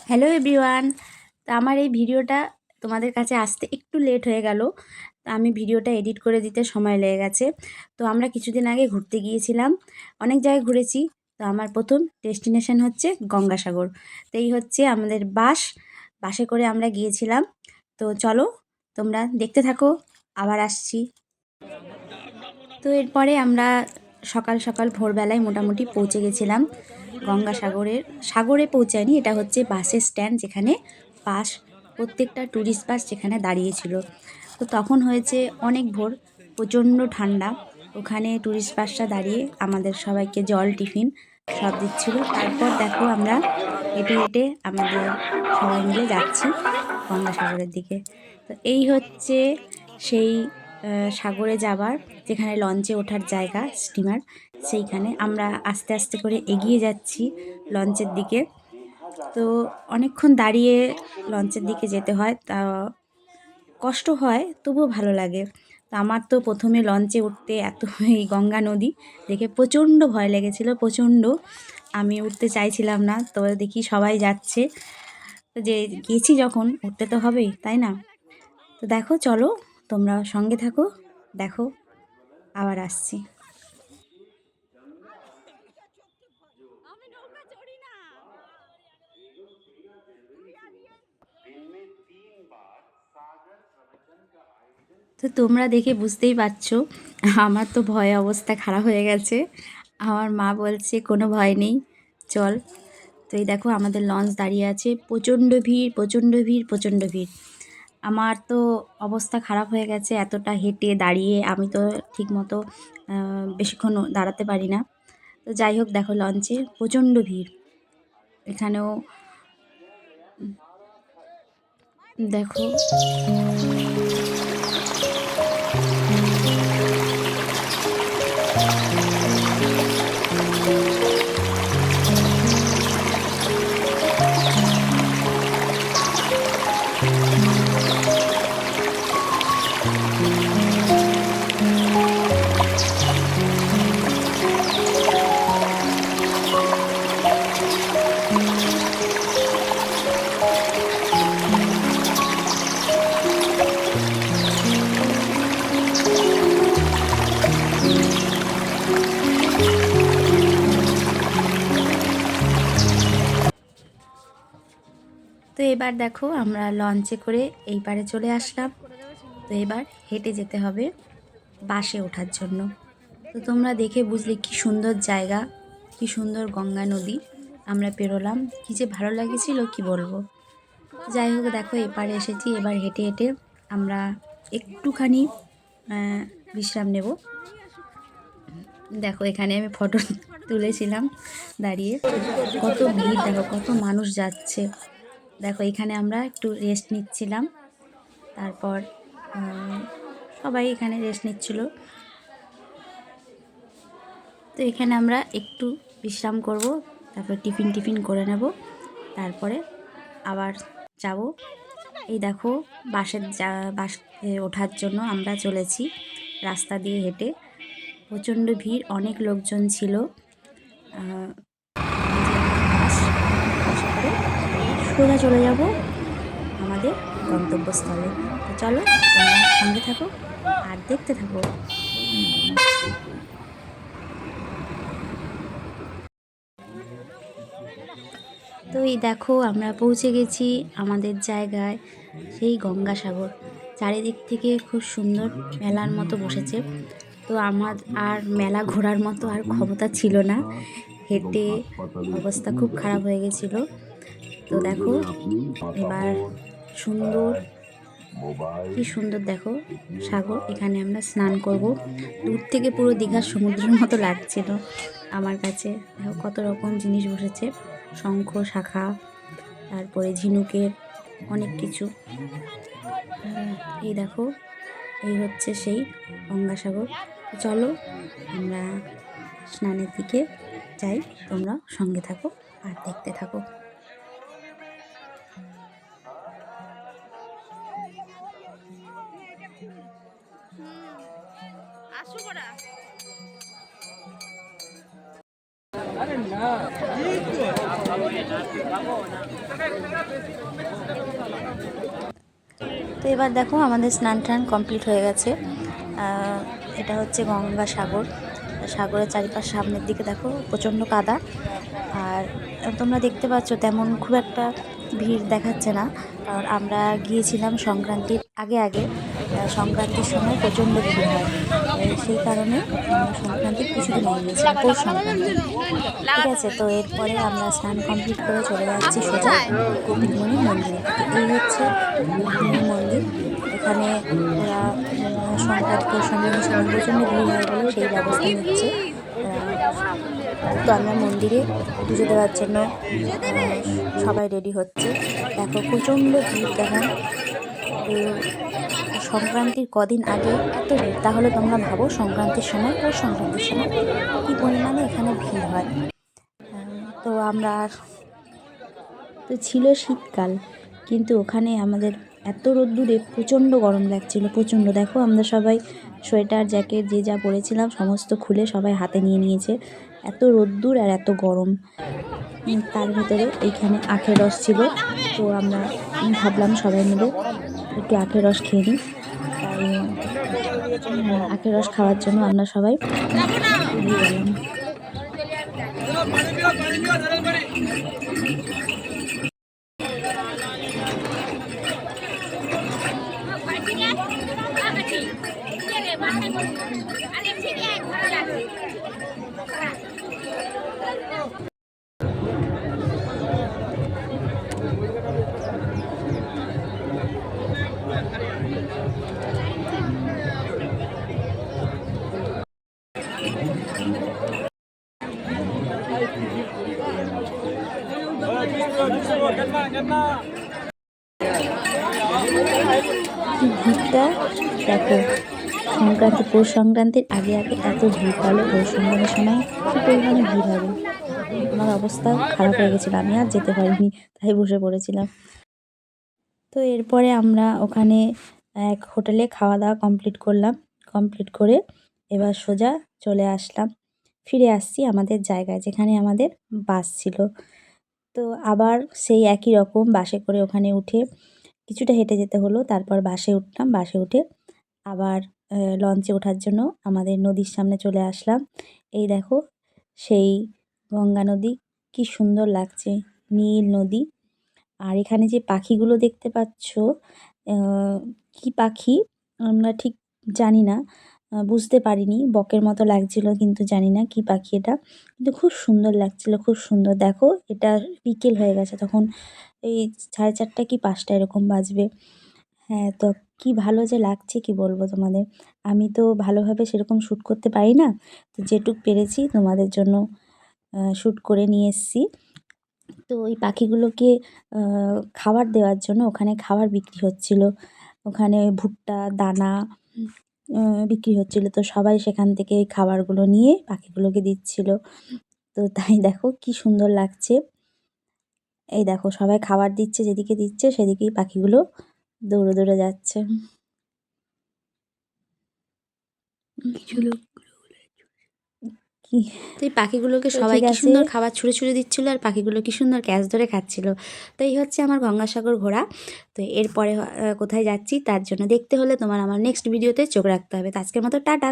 Hello everyone. তো আমার এই ভিডিওটা তোমাদের কাছে আসতে একটু লেট হয়ে গেল। তো আমি ভিডিওটা এডিট করে দিতে সময় লেগে গেছে। তো আমরা কিছুদিন আগে ঘুরতে গিয়েছিলাম, অনেক জায়গায় ঘুরেছি। তো আমার প্রথম ডেস্টিনেশন হচ্ছে গঙ্গাসাগর। তো এই হচ্ছে আমাদের বাসে করে আমরা গিয়েছিলাম। তো চলো তোমরা দেখতে থাকো, আবার আসছি। তো এরপরে আমরা সকাল সকাল ভোরবেলায় মোটামুটি পৌঁছে গেছিলাম সাগরে পৌঁছায়নি, এটা হচ্ছে বাসের স্ট্যান্ড, যেখানে বাস প্রত্যেকটা ট্যুরিস্ট বাস যেখানে দাঁড়িয়েছিল। তো তখন হয়েছে অনেক ভোর, প্রচণ্ড ঠান্ডা। ওখানে ট্যুরিস্ট বাসটা দাঁড়িয়ে আমাদের সবাইকে জল টিফিন সব দিচ্ছিল। তারপর দেখো আমরা হেঁটে হেঁটে আমাদের সবাই মিলে যাচ্ছি গঙ্গাসাগরের দিকে। তো এই হচ্ছে সেই সাগরে যাবার, যেখানে লঞ্চে ওঠার জায়গা, স্টিমার, সেইখানে আমরা আস্তে আস্তে করে এগিয়ে যাচ্ছি লঞ্চের দিকে। তো অনেকক্ষণ দাঁড়িয়ে লঞ্চের দিকে যেতে হয়, তা কষ্ট হয় তবুও ভালো লাগে। তো আমার তো প্রথমে লঞ্চে উঠতে এত এই গঙ্গা নদী দেখে প্রচণ্ড ভয় লেগেছিল, প্রচণ্ড। আমি উঠতে চাইছিলাম না, তো দেখি সবাই যাচ্ছে, তো যে গেছি যখন উঠতে তো হবেই, তাই না? তো দেখো, চলো তোমরা সঙ্গে থাকো, দেখো আবার আসছি। তো তোমরা দেখে বুঝতেই পারছো আমার তো ভয়ে অবস্থা খারাপ হয়ে গেছে। আমার মা বলছে কোনো ভয় নেই, চল। তো এই দেখো আমাদের লঞ্চ দাঁড়িয়ে আছে, প্রচণ্ড ভিড়, প্রচণ্ড ভিড়, প্রচণ্ড ভিড়। আমার তো অবস্থা খারাপ হয়ে গেছে, এতটা হেঁটে দাঁড়িয়ে আমি তো ঠিকমতো বেশিক্ষণ দাঁড়াতে পারি না। তো যাই হোক, দেখো লঞ্চে প্রচণ্ড ভিড়। এখানেও দেখো। তো এবার দেখো আমরা লঞ্চে করে এই পারে চলে আসলাম। তো এবার হেঁটে যেতে হবে বাসে ওঠার জন্য। তো তোমরা দেখে বুঝলে কি সুন্দর জায়গা, কি সুন্দর গঙ্গা নদী। আমরা পেরোলাম, কী যে ভালো লাগেছিল কি বলবো। যাই হোক, দেখো এপারে এসেছি, এবার হেঁটে হেঁটে আমরা একটুখানি বিশ্রাম নেব। দেখো এখানে আমি ফটো তুলেছিলাম দাঁড়িয়ে, কত ভিড়, দেখো কত মানুষ যাচ্ছে। দেখো এখানে আমরা একটু রেস্ট নিচ্ছিলাম, তারপর সবাই এখানে রেস্ট নিচ্ছিল। তো এখানে আমরা একটু বিশ্রাম করব, তারপর টিফিন করে নেব, তারপরে আবার যাব। এই দেখো বাসে ওঠার জন্য আমরা চলেছি রাস্তা দিয়ে হেঁটে, প্রচণ্ড ভিড়, অনেক লোকজন ছিল। বাসে করে সোজা চলে যাব আমাদের গন্তব্যস্থলে। তো চলো তোমরা সঙ্গে থাকো আর দেখতে থাকো। তো এই দেখো আমরা পৌঁছে গেছি আমাদের জায়গায়, সেই গঙ্গাসাগর। চারিদিক থেকে খুব সুন্দর মেলার মতো বসেছে। তো আমার আর মেলা ঘোরার মতো আর ক্ষমতা ছিল না, হেঁটে অবস্থা খুব খারাপ হয়ে গেছিলো। তো দেখো এবার সুন্দর, কি সুন্দর দেখো সাগর, এখানে আমরা স্নান করব। দূর থেকে পুরো দীঘার সমুদ্রের মতো লাগছিল আমার কাছে। দেখো কত রকম জিনিস বসেছে, শঙ্খ, শাখা, তারপরে ঝিনুকের অনেক কিছু। এই দেখো, এই হচ্ছে সেই গঙ্গাসাগর। চলো আমরা স্নানের দিকে যাই, তোমরা সঙ্গে থাকো আর দেখতে থাকো। তো এবার দেখো আমাদের স্নান টান কমপ্লিট হয়ে গেছে। এটা হচ্ছে গঙ্গাসাগর। সাগরের চারিপাশ সামনের দিকে দেখো প্রচণ্ড কাদা। আর তোমরা দেখতে পাচ্ছ তেমন খুব একটা ভিড় দেখাচ্ছে না, কারণ আমরা গিয়েছিলাম সংক্রান্তির আগে আগে। সংক্রান্তির সময় প্রচণ্ড ভিড় হয়, সেই কারণে সংক্রান্তির কিছুদিন আগে গিয়েছিলাম, পৌষ সংক্রান্তি। ঠিক আছে, তো এরপরে আমরা স্নান কমপ্লিট করে চলে যাচ্ছি সোজা কপিলমুনি মন্দিরে। এই হচ্ছে কপিলমুনি মন্দির। এখানে ওরা সংক্রান্তি পৌষ সংক্রান্তির সময় প্রচণ্ড ভিড় হয় বলে সেই ব্যবস্থা নিচ্ছে। তো আমরা মন্দিরে পুজো দেওয়ার জন্য সবাই রেডি হচ্ছে। দেখো প্রচণ্ড ভিড় কেমন। সংক্রান্তির কদিন আগে এত ভিড়, তাহলে তোমরা ভাবো সংক্রান্তির সময় পৌষ সংক্রান্তির সময় কী পরিমাণে এখানে ভিড় হয়। তো আমরা তো ছিল শীতকাল, কিন্তু ওখানে আমাদের এত রোদ্দুরে প্রচণ্ড গরম লাগছিল, প্রচণ্ড। দেখো আমরা সবাই সোয়েটার জ্যাকেট যে যা পরেছিলাম সমস্ত খুলে সবাই হাতে নিয়ে নিয়েছে, এত রোদ্দুর আর এত গরম। তার ভিতরে এইখানে আখের রস ছিল, তো আমরা ভাবলাম সবাই মিলে একটু আখের রস খেয়ে নিই। তাই আখের রস খাওয়ার জন্য আমরা সবাই এগিয়ে গেলাম। ভিড়টা দেখো, সংক্রান্তি পৌষ সংক্রান্তির আগে আগে এত ভিড়, তাহলে পৌষ সংক্রান্তির সময় কী পরিমাণে ভিড় হবে। আমার অবস্থা খারাপ হয়ে গেছিলো, আমি আর যেতে পারিনি, তাই বসে পড়েছিলাম। তো এরপরে আমরা ওখানে এক হোটেলে খাওয়া দাওয়া কমপ্লিট করলাম। কমপ্লিট করে এবার সোজা চলে আসলাম, ফিরে আসছি আমাদের জায়গায় যেখানে আমাদের বাস ছিল। তো আবার সেই একই রকম বাসে করে ওখানে উঠে কিছুটা হেঁটে যেতে হলো, তারপর বাসে উঠলাম। বাসে উঠে আবার লঞ্চে ওঠার জন্য আমাদের নদীর সামনে চলে আসলাম। এই দেখো সেই গঙ্গা নদী, কি সুন্দর লাগছে, নীল নদী। আর এখানে যে পাখিগুলো দেখতে পাচ্ছ, কী পাখি আমরা ঠিক জানি না, বুঝতে পারিনি, বকের মতো লাগছিল, কিন্তু জানি না কী পাখি এটা, কিন্তু খুব সুন্দর লাগছিল, খুব সুন্দর। দেখো এটা বিকেল হয়ে গেছে, তখন এই 4:30 কি 5টা এরকম বাজবে। হ্যাঁ, তো কি ভালো যে লাগছে কি বলবো তোমাদের। আমি তো ভালোভাবে সেরকম শ্যুট করতে পারি না, তো যেটুক পেরেছি তোমাদের জন্য শ্যুট করে নিয়ে এসেছি। তো ওই পাখিগুলোকে খাবার দেওয়ার জন্য ওখানে খাবার বিক্রি হচ্ছিল, ওখানে ভুট্টা দানা বিক্রি হচ্ছিল। তো সবাই সেখান থেকে এই খাবারগুলো নিয়ে পাখিগুলোকে দিচ্ছিল। তো তাই দেখো কি সুন্দর লাগছে। এই দেখো সবাই খাবার দিচ্ছে, যেদিকে দিচ্ছে সেদিকেই পাখিগুলো দৌড়ে দৌড়ে যাচ্ছে। কিছু লোক কি, তো এই পাখিগুলোকে সবাই কি সুন্দর খাবার ছুঁড়ে ছুঁড়ে দিচ্ছিলো, আর পাখিগুলো কি সুন্দর ক্যাচ ধরে খাচ্ছিল। তো এই হচ্ছে আমার গঙ্গাসাগর ঘোরা। তো এরপরে কোথায় যাচ্ছি তার জন্য দেখতে হলে তোমার আমার নেক্সট ভিডিওতে চোখ রাখতে হবে। তো আজকের মতো টাটা।